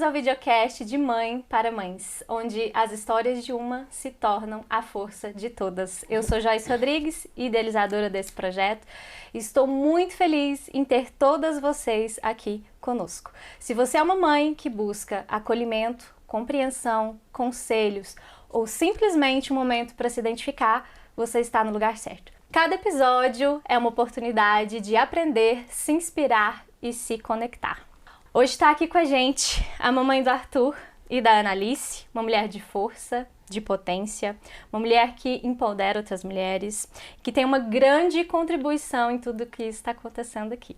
ao videocast de Mãe para Mães, onde as histórias de uma se tornam a força de todas. Eu sou Joyce Rodrigues, idealizadora desse projeto, e estou muito feliz em ter todas vocês aqui conosco. Se você é uma mãe que busca acolhimento, compreensão, conselhos ou simplesmente um momento para se identificar, você está no lugar certo. Cada episódio é uma oportunidade de aprender, se inspirar e se conectar. Hoje está aqui com a gente a mamãe do Arthur e da Analice, uma mulher de força, de potência, uma mulher que empodera outras mulheres, que tem uma grande contribuição em tudo que está acontecendo aqui.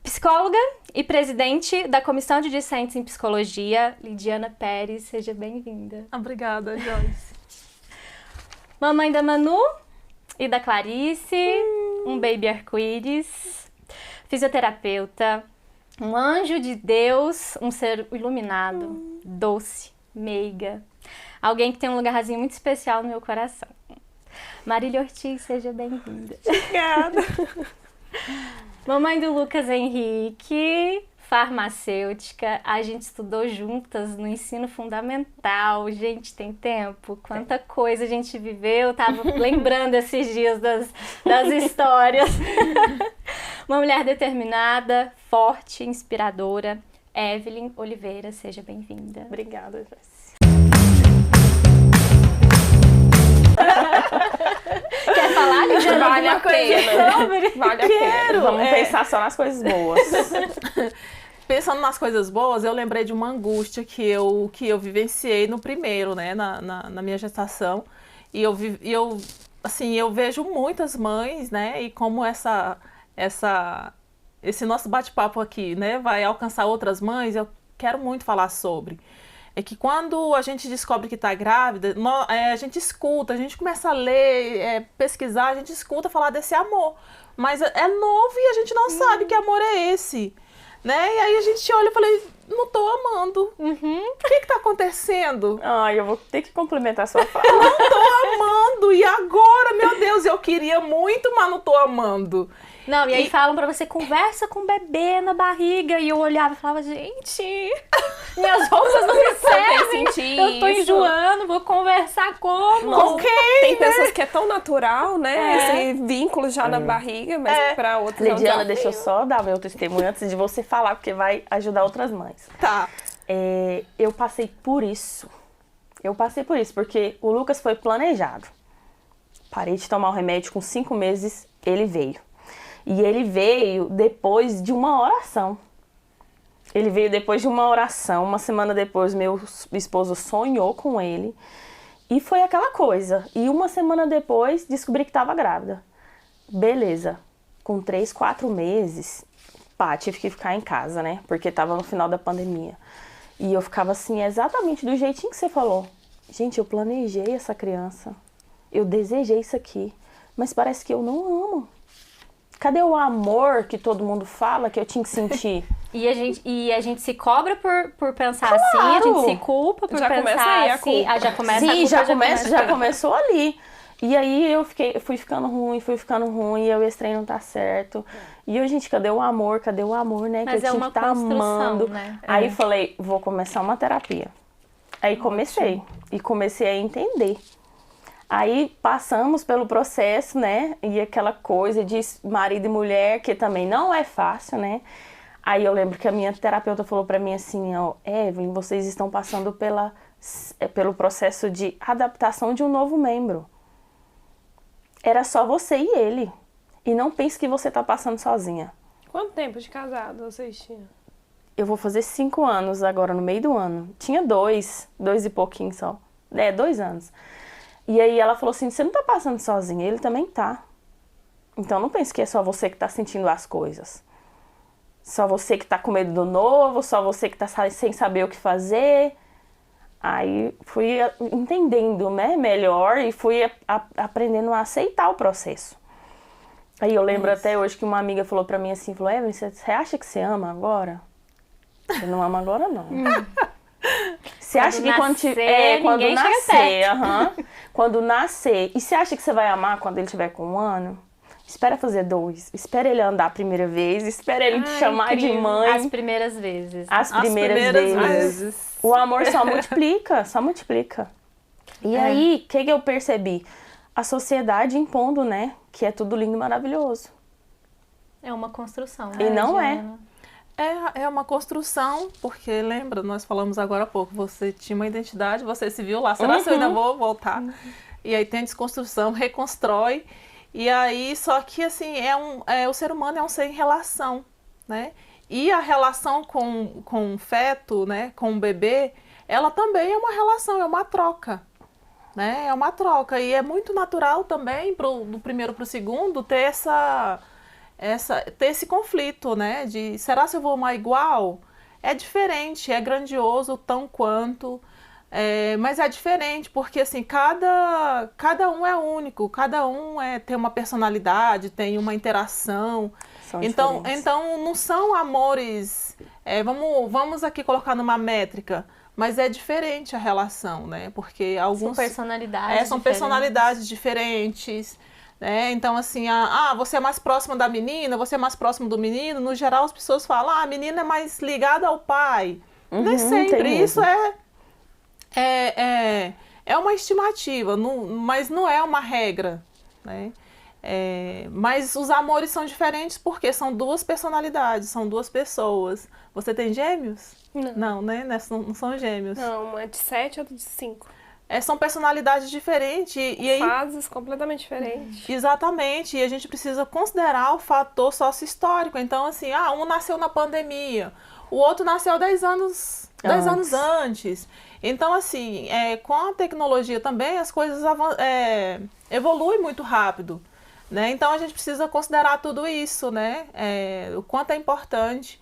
Psicóloga e presidente da Comissão de Discentes em Psicologia, Lidiana Pérez, seja bem-vinda. Obrigada, Joyce. Mamãe da Manu e da Clarice, um baby arco-íris, fisioterapeuta, um anjo de Deus, um ser iluminado, doce, meiga, alguém que tem um lugarzinho muito especial no meu coração. Marília Ortiz, seja bem-vinda. Obrigada. Mamãe do Lucas Henrique, farmacêutica, a gente estudou juntas no ensino fundamental. Gente, tem tempo? Quanta coisa a gente viveu. Eu tava lembrando esses dias das histórias. Uma mulher determinada, forte, inspiradora. Evelyn Oliveira, seja bem-vinda. Obrigada, Joyce. Quer falar, Lidiana, Vale alguma a coisa pena. sobre? Vale a pena. Vamos pensar só nas coisas boas. Pensando nas coisas boas, eu lembrei de uma angústia que eu vivenciei no primeiro, né, na minha gestação. E eu vejo muitas mães, né, e como esse nosso bate-papo aqui, né, vai alcançar outras mães, eu quero muito falar sobre. É que quando a gente descobre que está grávida, a gente escuta, a gente começa a ler, pesquisar, a gente escuta falar desse amor. Mas é novo e a gente não sabe que amor é esse. Né? E aí a gente olha e falei, não tô amando. O que tá acontecendo? Ai, eu vou ter que complementar a sua fala. Não tô amando. E agora, meu Deus, eu queria muito, mas não tô amando. Não, e aí falam pra você, conversa com o bebê na barriga. E eu olhava e falava, gente, minhas roupas não me servem. Eu tô enjoando, vou conversar como? Ok, Tem né? pessoas que é tão natural, né? Esse vínculo já na barriga, mas pra outras não. Lidiana, deixa eu só dar meu testemunho antes de você falar, porque vai ajudar outras mães. Tá. Eu passei por isso. Porque o Lucas foi planejado. Parei de tomar o remédio com 5 meses, ele veio. E ele veio depois de uma oração. Uma semana depois, meu esposo sonhou com ele. E foi aquela coisa. E uma semana depois, descobri que estava grávida. Beleza. Com 3, 4 meses, tive que ficar em casa, né? Porque estava no final da pandemia. E eu ficava assim, exatamente do jeitinho que você falou. Gente, eu planejei essa criança. Eu desejei isso aqui. Mas parece que eu não amo. Cadê o amor que todo mundo fala que eu tinha que sentir? E a gente se cobra por pensar Claro. assim, a gente se culpa por Já começa pensar aí a assim. culpa. Já começa Sim, a culpa, já começou ali. E aí eu fui ficando ruim, e esse trem não tá certo. E eu, gente, cadê o amor, né? Mas que é eu tinha uma que estar amando. né? Aí falei, vou começar uma terapia. Aí comecei a entender. Aí passamos pelo processo, né? E aquela coisa de marido e mulher, que também não é fácil, né? Aí eu lembro que a minha terapeuta falou pra mim assim, ó, Evelyn, vocês estão passando pelo processo de adaptação de um novo membro. Era só você e ele. E não pense que você tá passando sozinha. Quanto tempo de casado vocês tinham? Eu vou fazer 5 anos agora, no meio do ano. Tinha 2 e pouquinho só. 2 anos. E aí ela falou assim, você não tá passando sozinha, ele também tá. Então não pense que é só você que tá sentindo as coisas. Só você que tá com medo do novo, só você que tá sem saber o que fazer. Aí fui entendendo, né, melhor e fui aprendendo a aceitar o processo. Aí eu lembro até hoje que uma amiga falou pra mim assim, falou, Evelyn, você acha que você ama agora? Eu não amo agora, não. Você acha que quando nascer, quando nascer, e você acha que você vai amar quando ele tiver com 1 ano? Espera fazer 2, espera ele andar a primeira vez, espera ele te chamar de mãe. As primeiras vezes. As primeiras vezes. O amor só multiplica, só multiplica. E aí, o que eu percebi? A sociedade impondo, né, que é tudo lindo e maravilhoso. É uma construção. E não é. É uma construção, porque lembra, nós falamos agora há pouco, você tinha uma identidade, você se viu lá, será que eu ainda vou voltar? E aí tem a desconstrução, reconstrói. E aí, só que assim, o ser humano é um ser em relação, né? E a relação com o feto, né, com o bebê, ela também é uma relação, é uma troca, né? É uma troca. E é muito natural também, do primeiro para o segundo, ter esse conflito, né? De, será se eu vou amar igual? É diferente, é grandioso, tão quanto... mas é diferente, porque assim, cada um é único, cada um tem uma personalidade, tem uma interação. Então não são amores, vamos aqui colocar numa métrica, mas é diferente a relação, né? Porque alguns... São personalidades diferentes, né? Então assim, você é mais próxima da menina, você é mais próximo do menino. No geral as pessoas falam, a menina é mais ligada ao pai. Nem sempre, isso é uma estimativa, mas não é uma regra, né? Mas os amores são diferentes porque são duas personalidades, são duas pessoas. Você tem gêmeos? Não, né? Não são gêmeos. Não, um é de 7 e outro de 5. São personalidades diferentes. E aí, fases completamente diferentes. Exatamente, e a gente precisa considerar o fator sócio-histórico. Então, assim, um nasceu na pandemia, o outro nasceu 10 anos antes. Então, assim, com a tecnologia também, as coisas evoluem muito rápido, né? Então, a gente precisa considerar tudo isso, né? O quanto é importante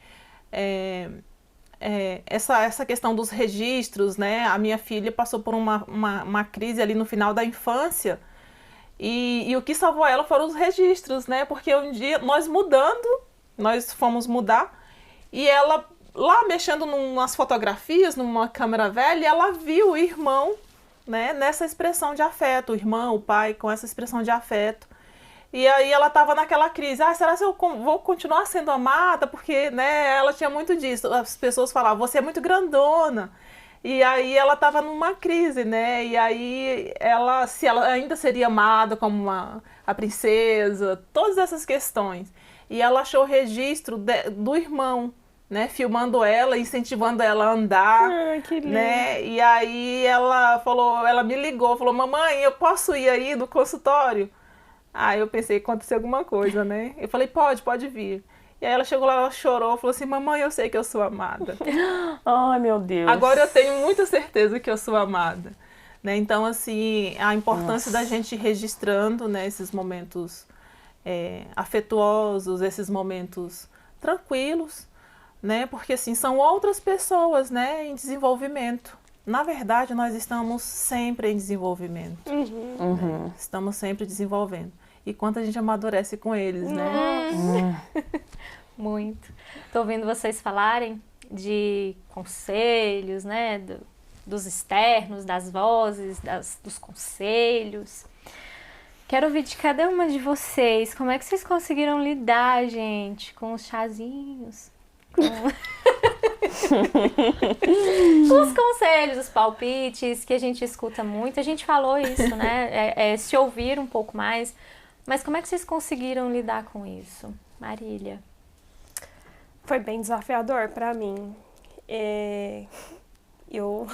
essa questão dos registros, né? A minha filha passou por uma crise ali no final da infância e o que salvou ela foram os registros, né? Porque um dia, nós fomos mudar e ela... lá mexendo nas fotografias, numa câmera velha, ela viu o irmão, né, nessa expressão de afeto, o irmão, o pai com essa expressão de afeto. E aí ela estava naquela crise, será que eu vou continuar sendo amada? Porque, né, ela tinha muito disso. As pessoas falavam, você é muito grandona. E aí ela estava numa crise, né? E aí se ela ainda seria amada como a princesa, todas essas questões. E ela achou o registro do irmão, né, filmando ela, incentivando ela a andar, que lindo. Né? E aí ela me ligou, falou, mamãe, eu posso ir aí no consultório? Aí eu pensei que aconteceu alguma coisa, né? Eu falei, pode vir. E aí ela chegou lá, ela chorou, falou assim, mamãe, eu sei que eu sou amada. Ai, meu Deus. Agora eu tenho muita certeza que eu sou amada. Né? Então, assim, a importância da gente ir registrando, né, esses momentos afetuosos, esses momentos tranquilos, né? Porque assim, são outras pessoas, né, em desenvolvimento. Na verdade, nós estamos sempre em desenvolvimento. Né? Estamos sempre desenvolvendo. E quanto a gente amadurece com eles, né? Muito. Tô ouvindo vocês falarem de conselhos, né, dos externos, das vozes, dos conselhos. Quero ouvir de cada uma de vocês. Como é que vocês conseguiram lidar, gente, com os chazinhos? Os conselhos, os palpites que a gente escuta muito, a gente falou isso, né? Se ouvir um pouco mais. Mas como é que vocês conseguiram lidar com isso? Marília? Foi bem desafiador pra mim. Eu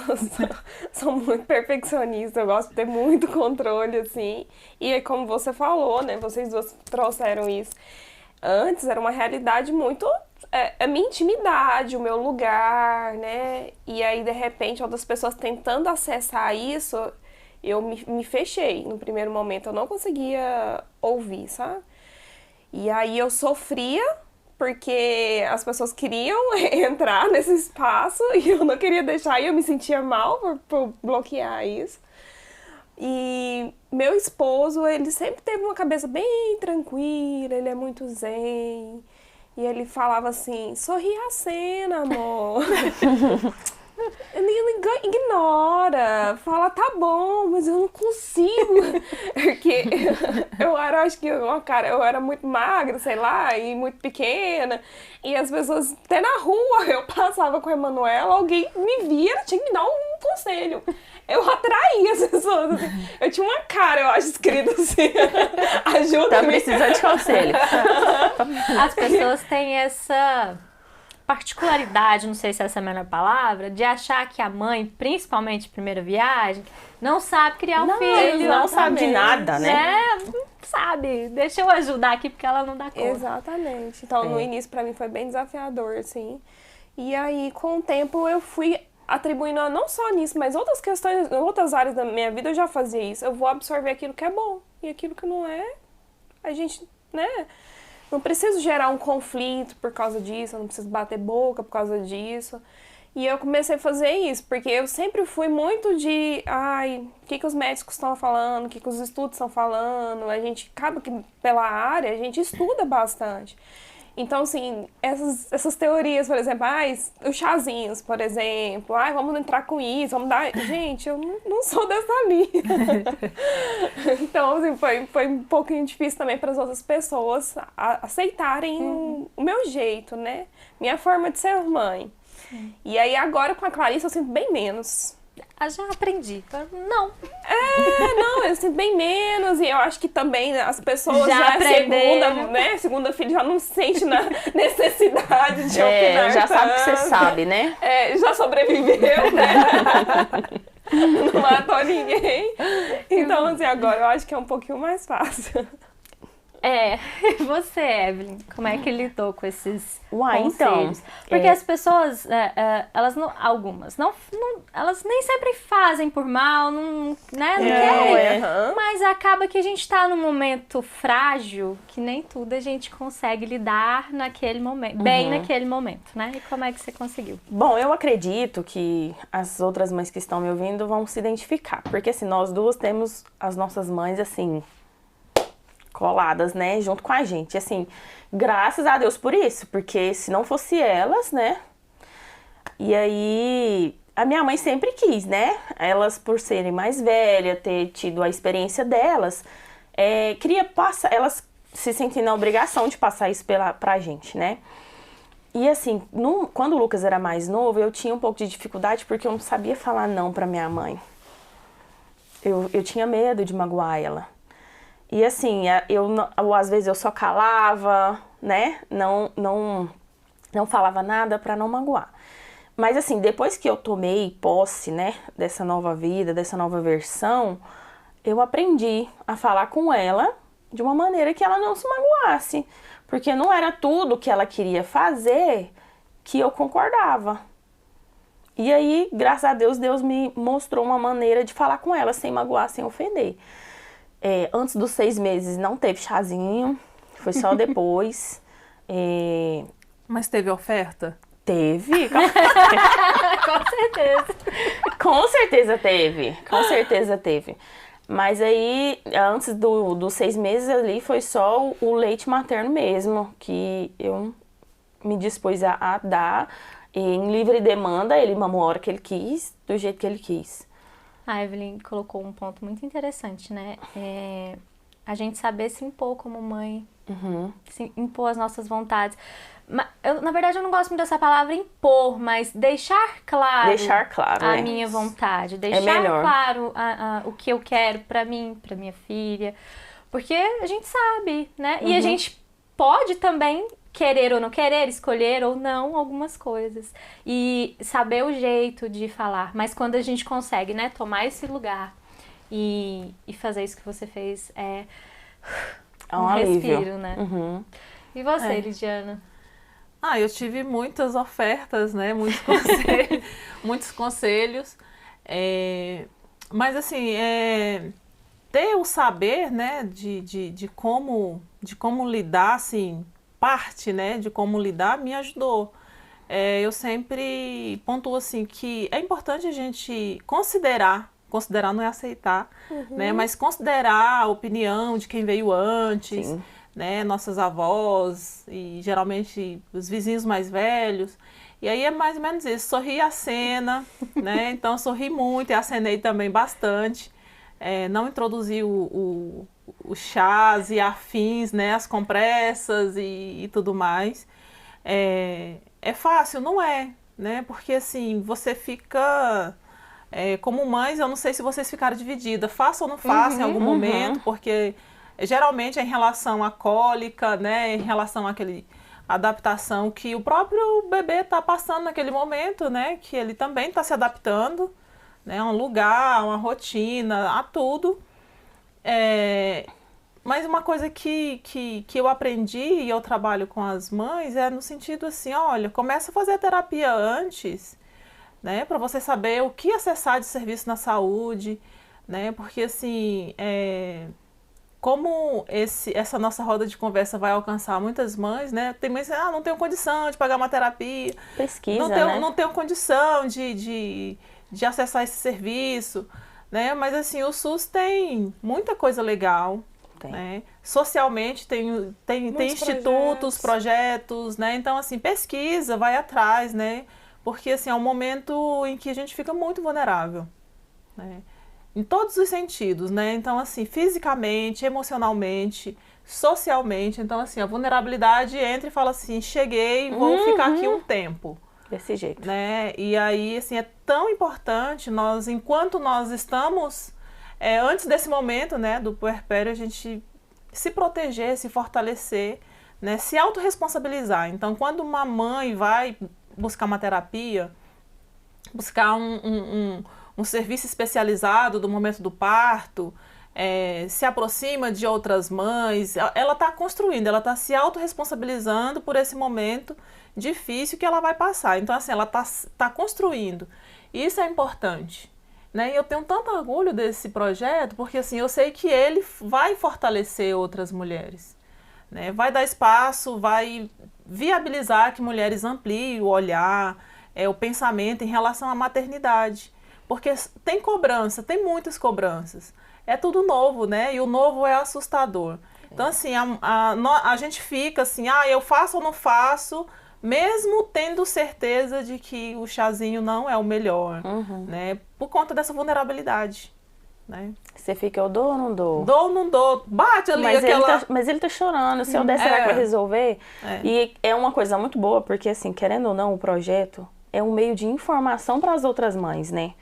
sou muito perfeccionista, eu gosto de ter muito controle, assim. E aí, como você falou, né? Vocês duas trouxeram isso. Antes era uma realidade muito... a minha intimidade, o meu lugar, né? E aí, de repente, outras pessoas tentando acessar isso, eu me fechei. No primeiro momento, eu não conseguia ouvir, sabe? E aí, eu sofria, porque as pessoas queriam entrar nesse espaço e eu não queria deixar, e eu me sentia mal por bloquear isso. E meu esposo, ele sempre teve uma cabeça bem tranquila, ele é muito zen. E ele falava assim, sorri a cena, amor. Ignora, fala, tá bom, mas eu não consigo. Porque eu era, acho que eu era muito magra, sei lá, e muito pequena. E as pessoas, até na rua, eu passava com a Emanuela, alguém me via, tinha que me dar um conselho. Eu atraía as pessoas, assim. Eu tinha uma cara, eu acho, escrita assim. Ajuda-me. Tá precisando de conselho. As pessoas têm essa particularidade, não sei se essa é a melhor palavra, de achar que a mãe, principalmente primeira viagem, não sabe criar um filho. Não sabe de nada, né? Não sabe. Deixa eu ajudar aqui porque ela não dá conta. Exatamente. Então, no início, pra mim, foi bem desafiador, assim. E aí, com o tempo, eu fui atribuindo não só nisso, mas outras questões, outras áreas da minha vida eu já fazia isso. Eu vou absorver aquilo que é bom e aquilo que não é, a gente, né? Não preciso gerar um conflito por causa disso, eu não preciso bater boca por causa disso. E eu comecei a fazer isso, porque eu sempre fui muito de, o que os médicos estão falando, o que os estudos estão falando. A gente acaba que pela área, a gente estuda bastante. Então, assim, essas teorias, por exemplo, os chazinhos, por exemplo, vamos entrar com isso, vamos dar... Gente, eu não sou dessa linha. Então, assim, foi um pouquinho difícil também para as outras pessoas aceitarem o meu jeito, né? Minha forma de ser mãe. E aí, agora, com a Clarice, eu sinto bem menos. Já aprendi. Não. Eu sinto bem menos, e eu acho que também as pessoas Já aprenderam. Segunda filha já não se sente na necessidade de opinar já sabe tanto. que você sabe, né? Já sobreviveu, né? Não matou ninguém. Então, assim, agora eu acho que é um pouquinho mais fácil. E você, Evelyn, como é que lidou com esses conselhos? Então, Porque as pessoas, elas não, algumas, elas nem sempre fazem por mal, não querem, mas acaba que a gente tá num momento frágil que nem tudo a gente consegue lidar naquele momento, bem naquele momento, né? E como é que você conseguiu? Bom, eu acredito que as outras mães que estão me ouvindo vão se identificar, porque assim, nós duas temos as nossas mães, assim, coladas, né, junto com a gente, assim, graças a Deus por isso, porque se não fosse elas, né, e aí a minha mãe sempre quis, né, elas por serem mais velhas, ter tido a experiência delas, elas se sentem na obrigação de passar isso pra gente, né, e assim, quando o Lucas era mais novo, eu tinha um pouco de dificuldade porque eu não sabia falar não pra minha mãe, eu tinha medo de magoar ela. E assim, às vezes eu só calava, né? Não falava nada pra não magoar. Mas assim, depois que eu tomei posse, né, dessa nova vida, dessa nova versão, eu aprendi a falar com ela de uma maneira que ela não se magoasse. Porque não era tudo que ela queria fazer que eu concordava. E aí, graças a Deus, Deus me mostrou uma maneira de falar com ela sem magoar, sem ofender. Antes dos 6 meses não teve chazinho, foi só depois. Mas teve oferta? Teve. Com certeza. Com certeza teve. Com certeza teve. Mas aí, antes dos 6 meses ali, foi só o leite materno mesmo, que eu me dispus a dar. Em livre demanda, ele mamou a hora que ele quis, do jeito que ele quis. A Evelyn colocou um ponto muito interessante, né? A gente saber se impor como mãe, se impor as nossas vontades. Na verdade, eu não gosto muito dessa palavra impor, mas deixar claro a minha vontade. Deixar claro o que eu quero pra mim, pra minha filha. Porque a gente sabe, né? E a gente pode também querer ou não querer, escolher ou não algumas coisas. E saber o jeito de falar. Mas quando a gente consegue, né, tomar esse lugar e fazer isso que você fez, é um alívio. Respiro, né? E você, Lidiana? Eu tive muitas ofertas, né, muitos conselhos. Mas assim, ter o saber, né, de como lidar, assim, parte, né, de como lidar me ajudou. Eu sempre pontuo assim que é importante a gente considerar não é aceitar, né, mas considerar a opinião de quem veio antes, né, nossas avós e geralmente os vizinhos mais velhos. E aí é mais ou menos isso, sorri e acena, né? Então eu sorri muito e acenei também bastante. Não introduzi o chás e afins, né? As compressas e tudo mais. É fácil? Não é, né? Porque assim, você fica... como mães, eu não sei se vocês ficaram divididas, faça ou não faça em algum momento, porque geralmente é em relação à cólica, né? Em relação àquele... adaptação que o próprio bebê está passando naquele momento, né? Que ele também está se adaptando, né? A um lugar, a uma rotina, a tudo. Mas uma coisa que eu aprendi e eu trabalho com as mães é no sentido assim, olha, começa a fazer a terapia antes, né? Para você saber o que acessar de serviço na saúde, né? Porque assim, como essa nossa roda de conversa vai alcançar muitas mães, né? Tem mães que não tenho condição de pagar uma terapia. Pesquisa, né? Não tenho condição de acessar esse serviço, né? Mas assim, o SUS tem muita coisa legal, né? Socialmente tem institutos, projetos, né? Então assim, pesquisa, vai atrás, né? Porque assim, é um momento em que a gente fica muito vulnerável, né? Em todos os sentidos, né? Então, assim, fisicamente, emocionalmente, socialmente. Então, assim, a vulnerabilidade entra e fala assim, cheguei, vou ficar aqui um tempo. Desse jeito. Né? E aí, assim, é tão importante nós, enquanto nós estamos, antes desse momento, né, do puerpério, a gente se proteger, se fortalecer, né, se autorresponsabilizar. Então, quando uma mãe vai buscar uma terapia, buscar um serviço especializado do momento do parto, se aproxima de outras mães, ela está construindo, ela está se autorresponsabilizando por esse momento difícil que ela vai passar. Então, assim, ela tá construindo. E isso é importante, né? E eu tenho tanto orgulho desse projeto, porque assim, eu sei que ele vai fortalecer outras mulheres, né? Vai dar espaço, vai viabilizar que mulheres ampliem o olhar, o pensamento em relação à maternidade. Porque tem cobrança, tem muitas cobranças. É tudo novo, né? E o novo é assustador. Então, assim, a gente fica assim, eu faço ou não faço, mesmo tendo certeza de que o chazinho não é o melhor, né? Por conta dessa vulnerabilidade, né? Você fica, eu dou ou não dou? Dou ou não dou? Bate ali mas ele tá chorando, se eu der, será que vai resolver? E é uma coisa muito boa, porque assim, querendo ou não, o projeto é um meio de informação para as outras mães, né?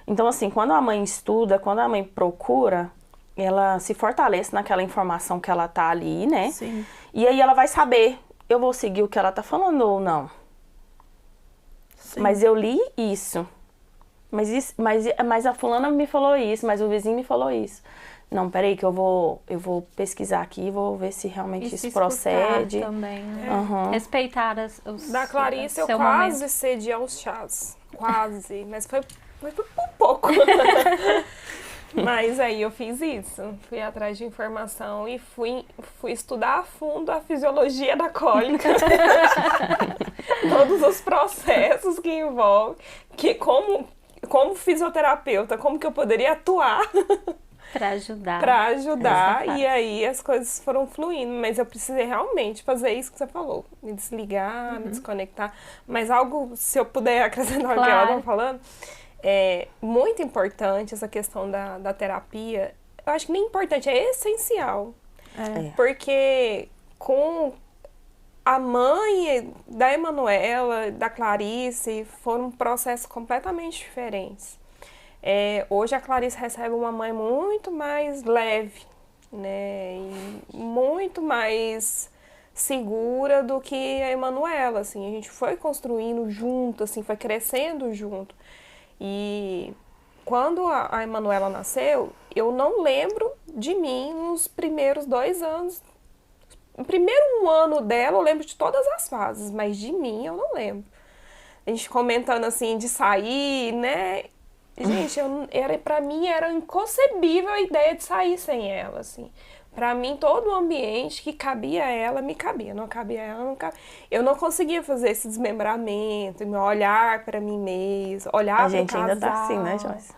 Então, assim, quando a mãe estuda, quando a mãe procura, ela se fortalece naquela informação que ela tá ali, né? Sim. E aí ela vai saber, eu vou seguir o que ela tá falando ou não. Sim. Mas eu li isso. Mas a fulana me falou isso, mas o vizinho me falou isso. Não, peraí que eu vou pesquisar aqui e vou ver se realmente isso procede. Também, né? Respeitar os Da Clarice, eu seu quase momento. cedi aos chás. Quase. Mas foi por pouco. Mas aí eu fiz isso. Fui atrás de informação e fui estudar a fundo a fisiologia da cólica. Todos os processos que envolvem. Que como fisioterapeuta, como que eu poderia atuar Para ajudar. para ajudar. E aí as coisas foram fluindo. Mas eu precisei realmente fazer isso que você falou. Me desligar, me desconectar. Mas algo, se eu puder acrescentar o que ela estava falando, é muito importante essa questão da terapia. Eu acho que nem importante, é essencial. Porque com a mãe da Emanuela, da Clarice, foram processos completamente diferentes. Hoje a Clarice recebe uma mãe muito mais leve, né? E muito mais segura do que a Emanuela, assim. A gente foi construindo junto, assim, foi crescendo junto. E quando a Emanuela nasceu, eu não lembro de mim nos primeiros 2 anos. No primeiro ano dela, eu lembro de todas as fases, mas de mim eu não lembro. A gente comentando assim de sair, né? Gente, pra mim era inconcebível a ideia de sair sem ela, assim. Pra mim, todo o ambiente que cabia a ela, me cabia. Não cabia a ela, não cabia. Eu não conseguia fazer esse desmembramento, olhar pra mim mesma, olhar pro casal. A gente ainda tá assim, né, Joyce?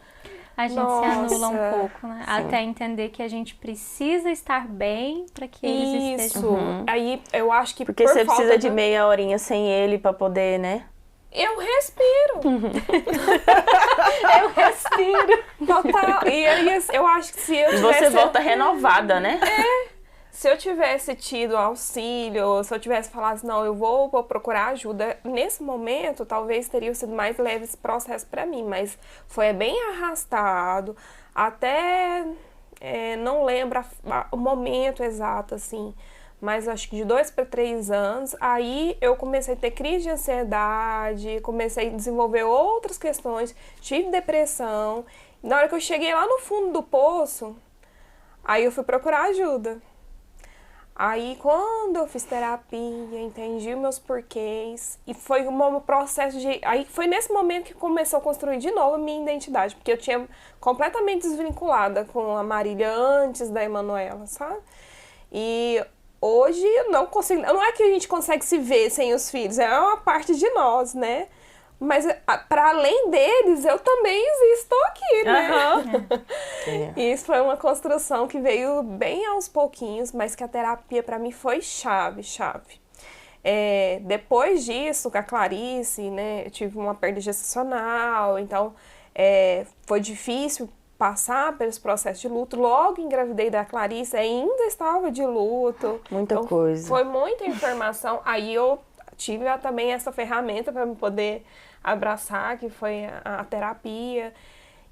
A gente se anula um pouco, né? Sim. Até entender que a gente precisa estar bem para que eles estejam. Isso. Aí eu acho que porque você precisa de meia horinha sem ele para poder, né? Eu respiro. Eu respiro. Total. E aí, eu acho que se eu E tivesse... você volta renovada, né? Se eu tivesse tido auxílio, se eu tivesse falado assim, não, eu vou procurar ajuda, nesse momento talvez teria sido mais leve esse processo para mim, mas foi bem arrastado, até não lembro o momento exato, assim, mas acho que de 2 para 3 anos, aí eu comecei a ter crise de ansiedade, comecei a desenvolver outras questões, tive depressão, na hora que eu cheguei lá no fundo do poço, aí eu fui procurar ajuda. Aí, quando eu fiz terapia, entendi meus porquês, e foi um processo de... Aí foi nesse momento que começou a construir de novo a minha identidade, porque eu tinha completamente desvinculada com a Marília antes da Emanuela, sabe? E hoje eu não consigo... Não é que a gente consegue se ver sem os filhos, é uma parte de nós, né? Mas, para além deles, eu também existo aqui, né? E isso foi uma construção que veio bem aos pouquinhos, mas que a terapia, para mim, foi chave. Depois disso, com a Clarice, né? Eu tive uma perda gestacional, então foi difícil passar pelos processos de luto. Logo engravidei da Clarice, ainda estava de luto. Muita então, coisa. Foi muita informação. Aí eu tive também essa ferramenta para me poder abraçar, que foi a terapia.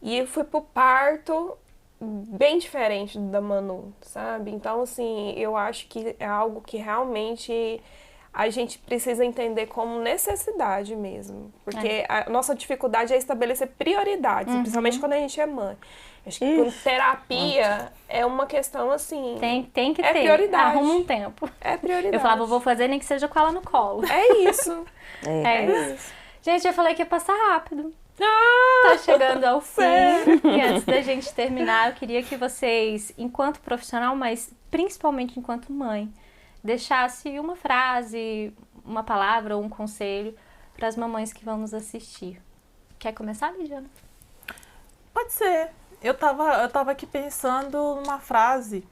E eu fui pro parto bem diferente da Manu, sabe? Então, assim, eu acho que é algo que realmente a gente precisa entender como necessidade mesmo. Porque a nossa dificuldade é estabelecer prioridades, principalmente quando a gente é mãe. Acho que com terapia é uma questão assim... Tem que ter. Prioridade. Arruma um tempo. É prioridade. Eu falava, vou fazer nem que seja com ela no colo. É isso. É isso. Gente, eu falei que ia passar rápido. Ah, Tá chegando ao fim. E antes da gente terminar, eu queria que vocês, enquanto profissional, mas principalmente enquanto mãe, deixasse uma frase, uma palavra ou um conselho para as mamães que vão nos assistir. Quer começar, Lidiana? Pode ser. Eu tava aqui pensando numa frase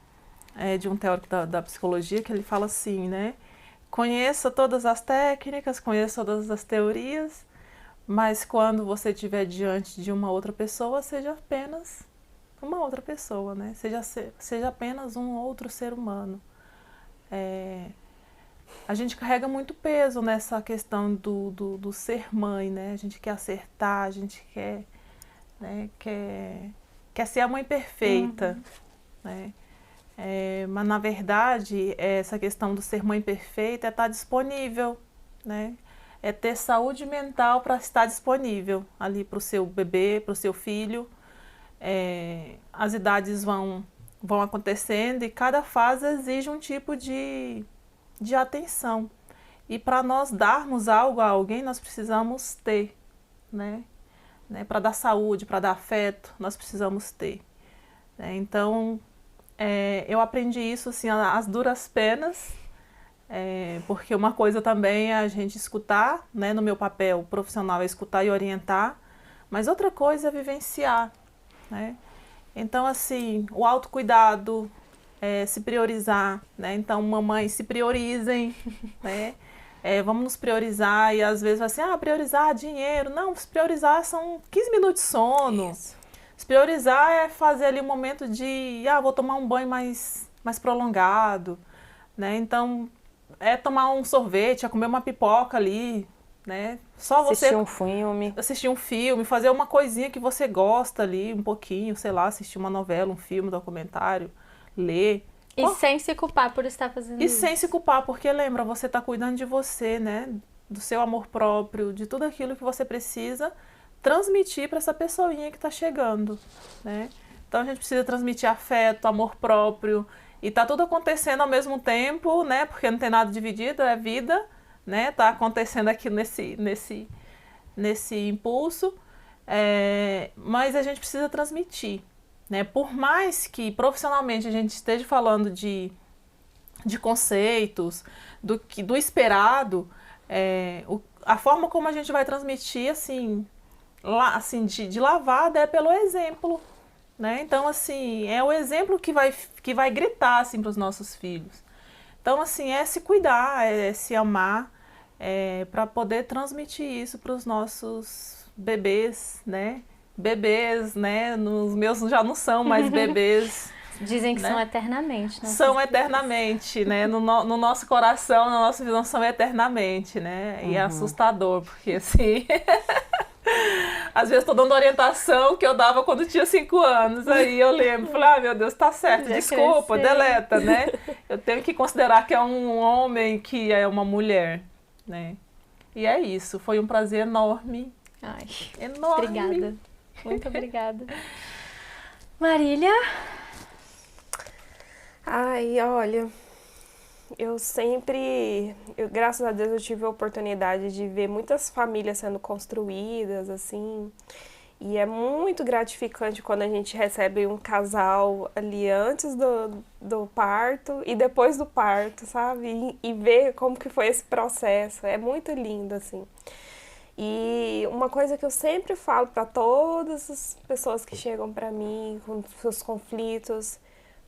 de um teórico da psicologia que ele fala assim, né? Conheça todas as técnicas, conheça todas as teorias, mas quando você estiver diante de uma outra pessoa, seja apenas uma outra pessoa, né? Seja apenas um outro ser humano. A gente carrega muito peso nessa questão do ser mãe, né? A gente quer acertar, a gente quer, né, quer ser a mãe perfeita, né? Mas, na verdade, essa questão do ser mãe perfeita é estar disponível, né? É ter saúde mental para estar disponível ali para o seu bebê, para o seu filho. As idades vão acontecendo e cada fase exige um tipo de atenção. E para nós darmos algo a alguém, nós precisamos ter, né? Para dar saúde, para dar afeto, nós precisamos ter. Então, eu aprendi isso assim, às duras penas, porque uma coisa também é a gente escutar, né? No meu papel profissional é escutar e orientar, mas outra coisa é vivenciar, né? Então, assim, o autocuidado, se priorizar, né? Então, mamães, se priorizem, né? Vamos nos priorizar e às vezes vai assim, priorizar dinheiro. Não, se priorizar são 15 minutos de sono. Isso. Se priorizar é fazer ali um momento de, vou tomar um banho mais prolongado, né? Então, tomar um sorvete, comer uma pipoca ali, né? Só você assistir um filme, fazer uma coisinha que você gosta ali, um pouquinho, sei lá, assistir uma novela, um filme, um documentário, ler. E sem se culpar por estar fazendo isso. E sem se culpar, porque lembra, você está cuidando de você, né? Do seu amor próprio, de tudo aquilo que você precisa transmitir para essa pessoinha que está chegando, né? Então a gente precisa transmitir afeto, amor próprio, e tá tudo acontecendo ao mesmo tempo, né? Porque não tem nada dividido, é vida, né? Tá acontecendo aqui nesse impulso, mas a gente precisa transmitir, né? Por mais que profissionalmente a gente esteja falando de conceitos, do esperado, a forma como a gente vai transmitir, assim, de lavada é pelo exemplo, né? Então, assim, é o exemplo que vai gritar, assim, para os nossos filhos. Então, assim, é se cuidar, é se amar, para poder transmitir isso para os nossos bebês, né? Bebês, né? Os meus já não são mais bebês. Dizem que né? são eternamente. São eternamente, né? No nosso coração, na nossa visão, são eternamente, né? E é assustador, porque assim... Às vezes estou dando orientação que eu dava quando tinha 5 anos. Aí eu lembro, falei, meu Deus, tá certo, desculpa, deleta, né? Eu tenho que considerar que é um homem, que é uma mulher, né? E é isso, foi um prazer enorme. Ai, enorme. Obrigada, muito obrigada. Marília? Ai, olha, graças a Deus eu tive a oportunidade de ver muitas famílias sendo construídas, assim, e é muito gratificante quando a gente recebe um casal ali antes do parto e depois do parto, sabe? E ver como que foi esse processo, é muito lindo, assim. E uma coisa que eu sempre falo para todas as pessoas que chegam para mim com seus conflitos: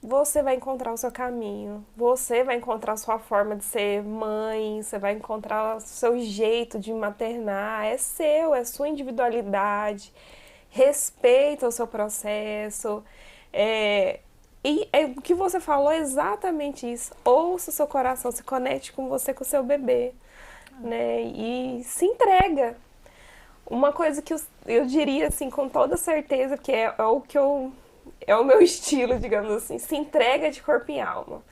você vai encontrar o seu caminho, você vai encontrar a sua forma de ser mãe, você vai encontrar o seu jeito de maternar, é seu, é sua individualidade, respeita o seu processo, o que você falou é exatamente isso, ouça o seu coração, se conecte com você, com o seu bebê, né, e se entrega. Uma coisa que eu diria, assim, com toda certeza, que é o que é o meu estilo, digamos assim, se entrega de corpo e alma,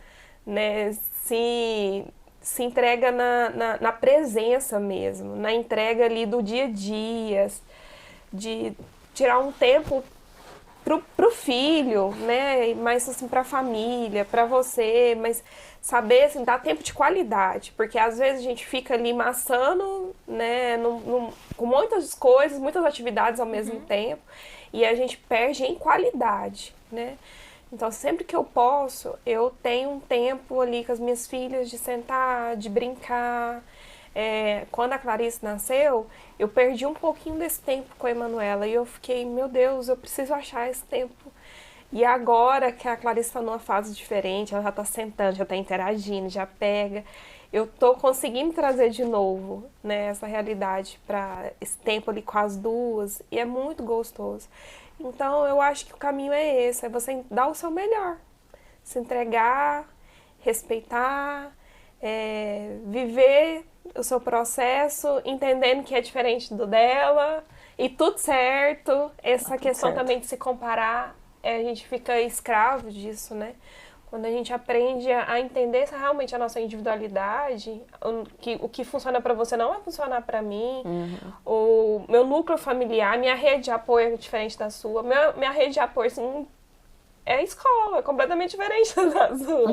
né? Se entrega na presença mesmo, na entrega ali do dia a dia, de tirar um tempo pro filho, né? Mais assim pra família, pra você, mas saber, assim, dar tempo de qualidade, porque às vezes a gente fica ali maçando, né, com muitas coisas, muitas atividades ao mesmo tempo, e a gente perde em qualidade, né? Então, sempre que eu posso, eu tenho um tempo ali com as minhas filhas de sentar, de brincar. Quando a Clarice nasceu, eu perdi um pouquinho desse tempo com a Emanuela, e eu fiquei, meu Deus, eu preciso achar esse tempo. E agora que a Clarice está numa fase diferente, ela já está sentando, já está interagindo, já pega, eu estou conseguindo trazer de novo, né, essa realidade para esse tempo ali com as duas, e é muito gostoso. Então, eu acho que o caminho é esse, é você dar o seu melhor, se entregar, respeitar, viver o seu processo, entendendo que é diferente do dela, e tudo certo. Essa questão também de se comparar, a gente fica escravo disso, né? Quando a gente aprende a entender realmente a nossa individualidade, o que funciona para você não vai funcionar para mim, o meu núcleo familiar, minha rede de apoio é diferente da sua, minha rede de apoio, assim, é escola, é completamente diferente da sua,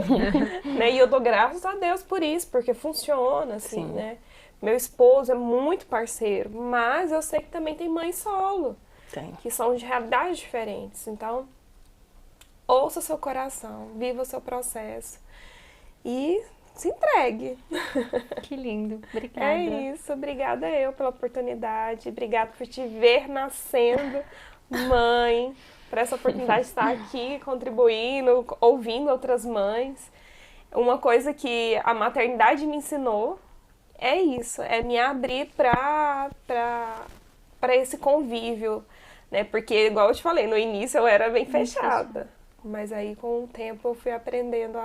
né? E eu dou graças a Deus por isso, porque funciona, assim, né? Meu esposo é muito parceiro, mas eu sei que também tem mãe solo, que são de realidades diferentes, então... ouça seu coração, viva o seu processo e se entregue. Que lindo, obrigada. É isso, obrigada eu pela oportunidade, obrigada por te ver nascendo, mãe, por essa oportunidade de estar aqui contribuindo, ouvindo outras mães. Uma coisa que a maternidade me ensinou é isso, é me abrir para esse convívio, né? Porque, igual eu te falei, no início eu era bem fechada. Mas aí, com o tempo, eu fui aprendendo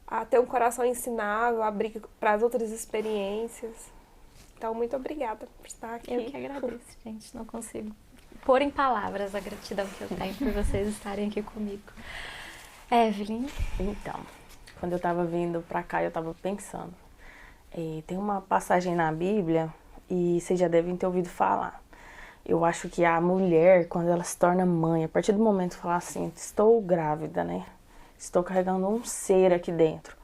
a ter um coração ensinável, a abrir para as outras experiências. Então, muito obrigada por estar aqui. Eu que agradeço, gente. Não consigo pôr em palavras a gratidão que eu tenho por vocês estarem aqui comigo. Evelyn? Então, quando eu estava vindo para cá, eu estava pensando. Tem uma passagem na Bíblia, e vocês já devem ter ouvido falar. Eu acho que a mulher, quando ela se torna mãe, a partir do momento que fala assim, estou grávida, né? Estou carregando um ser aqui dentro.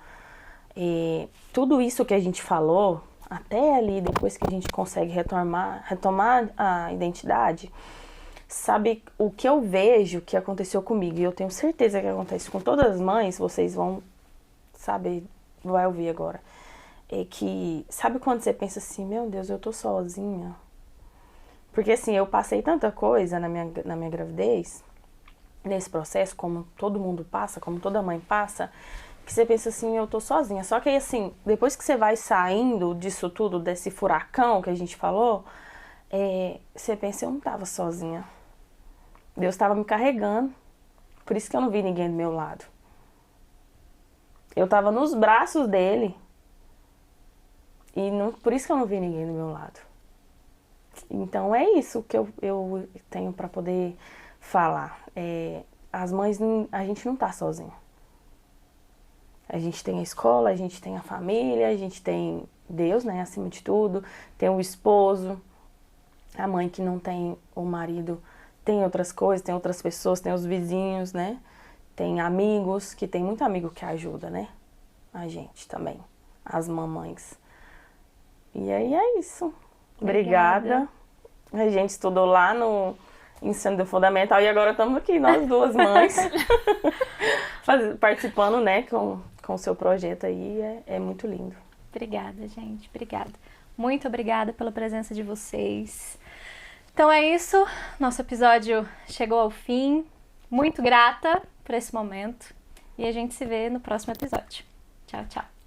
Tudo isso que a gente falou, até ali, depois que a gente consegue retomar a identidade, sabe o que eu vejo que aconteceu comigo, e eu tenho certeza que acontece com todas as mães, vocês vão saber, vai ouvir agora. Que, sabe quando você pensa assim, meu Deus, eu tô sozinha? Porque assim, eu passei tanta coisa na minha gravidez, nesse processo, como todo mundo passa, como toda mãe passa, que você pensa assim, eu tô sozinha. Só que aí, assim, depois que você vai saindo disso tudo, desse furacão que a gente falou, você pensa, eu não tava sozinha. Deus estava me carregando. Por isso que eu não vi ninguém do meu lado. Eu tava nos braços dele. E não, por isso que eu não vi ninguém do meu lado. Então é isso que eu tenho para poder falar. As mães, a gente não tá sozinha. A gente tem a escola, a gente tem a família, a gente tem Deus, né, acima de tudo. Tem o esposo, a mãe que não tem o marido, tem outras coisas, tem outras pessoas, tem os vizinhos, né? Tem amigos, que tem muito amigo que ajuda, né? A gente também, as mamães. E aí é isso. Obrigada. A gente estudou lá no ensino fundamental e agora estamos aqui, nós duas mães, participando, né, com o seu projeto aí. É muito lindo. Obrigada, gente. Obrigada. Muito obrigada pela presença de vocês. Então é isso. Nosso episódio chegou ao fim. Muito grata por esse momento. E a gente se vê no próximo episódio. Tchau, tchau.